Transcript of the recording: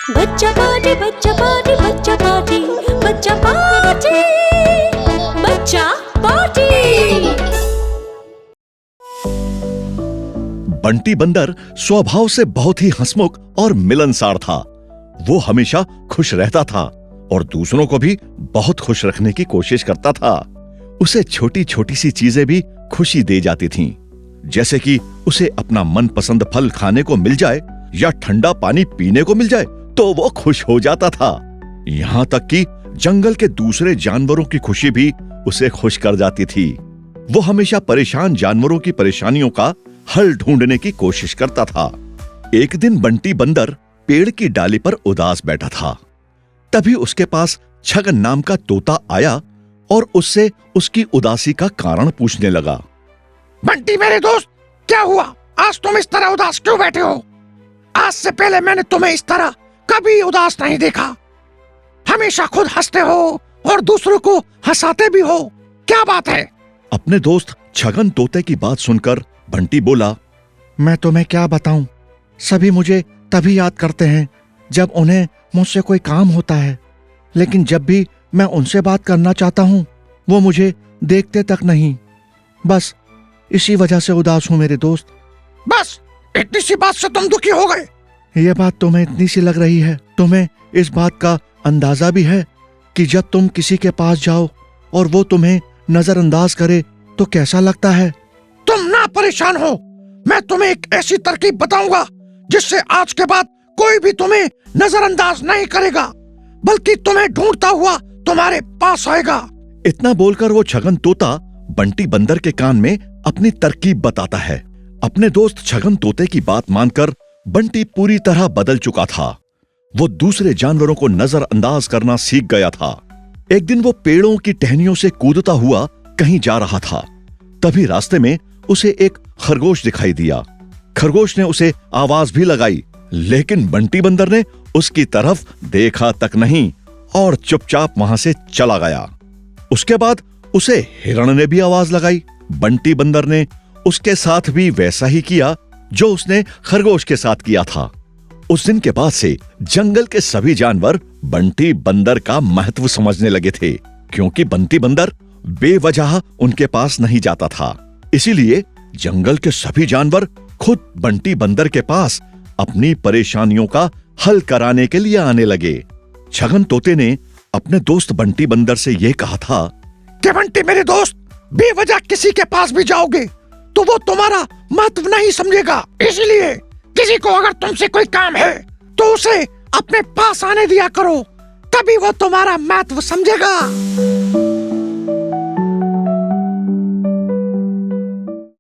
बच्चा पार्टी बच्चा पार्टी बच्चा पार्टी बच्चा पार्टी बच्चा पार्टी। बंटी बंदर स्वभाव से बहुत ही हंसमुख और मिलनसार था। वो हमेशा खुश रहता था और दूसरों को भी बहुत खुश रखने की कोशिश करता था। उसे छोटी छोटी सी चीजें भी खुशी दे जाती थीं, जैसे कि उसे अपना मनपसंद फल खाने को मिल जाए या ठंडा पानी पीने को मिल जाए तो वो खुश हो जाता था। यहाँ तक कि जंगल के दूसरे जानवरों की खुशी भी उसे खुश कर जाती थी। वो हमेशा परेशान जानवरों की परेशानियों का हल ढूंढने की कोशिश करता था। एक दिन बंटी बंदर पेड़ की डाली पर उदास बैठा था। तभी उसके पास छगन नाम का तोता आया और उससे उसकी उदासी का कारण पूछने लगा। बंटी मेरे दोस्त, क्या हुआ? आज तुम इस तरह उदास क्यों बैठे हो? आज से पहले मैंने तुम्हें इस तरह कभी उदास नहीं देखा। हमेशा खुद हंसते हो और दूसरों को हंसाते भी हो। क्या बात है? अपने दोस्त छगन तोते की बात सुनकर बंटी बोला, मैं तुम्हें क्या बताऊं, सभी मुझे तभी याद करते हैं जब उन्हें मुझसे कोई काम होता है, लेकिन जब भी मैं उनसे बात करना चाहता हूं वो मुझे देखते तक नहीं। बस इसी वजह से उदास हूं मेरे दोस्त। बस इतनी सी बात से तुम दुखी हो गए? यह बात तुम्हें इतनी सी लग रही है, तुम्हें इस बात का अंदाजा भी है कि जब तुम किसी के पास जाओ और वो तुम्हें नजरअंदाज करे तो कैसा लगता है? तुम ना परेशान हो, मैं तुम्हें एक ऐसी तरकीब बताऊंगा जिससे आज के बाद कोई भी तुम्हें नजरअंदाज नहीं करेगा, बल्कि तुम्हें ढूंढता हुआ तुम्हारे पास आएगा। इतना बोलकर वो छगन तोता बंटी बंदर के कान में अपनी तरकीब बताता है। अपने दोस्त छगन तोते की बात मानकर बंटी पूरी तरह बदल चुका था। वो दूसरे जानवरों को नजरअंदाज करना सीख गया था। एक दिन वो पेड़ों की टहनियों से कूदता हुआ कहीं जा रहा था। तभी रास्ते में उसे एक खरगोश दिखाई दिया। खरगोश ने उसे आवाज भी लगाई, लेकिन बंटी बंदर ने उसकी तरफ देखा तक नहीं और चुपचाप वहां से चला गया। उसके बाद उसे हिरण ने भी आवाज लगाई। बंटी बंदर ने उसके साथ भी वैसा ही किया जो उसने खरगोश के साथ किया था। उस दिन के बाद से जंगल के सभी जानवर बंटी बंदर का महत्व समझने लगे थे, क्योंकि बंटी बंदर बेवजह उनके पास नहीं जाता था। इसीलिए जंगल के सभी जानवर खुद बंटी बंदर के पास अपनी परेशानियों का हल कराने के लिए आने लगे। छगन तोते ने अपने दोस्त बंटी बंदर से यह कहा था कि बंटी मेरे दोस्त, बेवजह किसी के पास भी जाओगे तो वो तुम्हारा महत्व नहीं समझेगा। इसलिए किसी को अगर तुमसे कोई काम है तो उसे अपने पास आने दिया करो, तभी वो तुम्हारा महत्व समझेगा।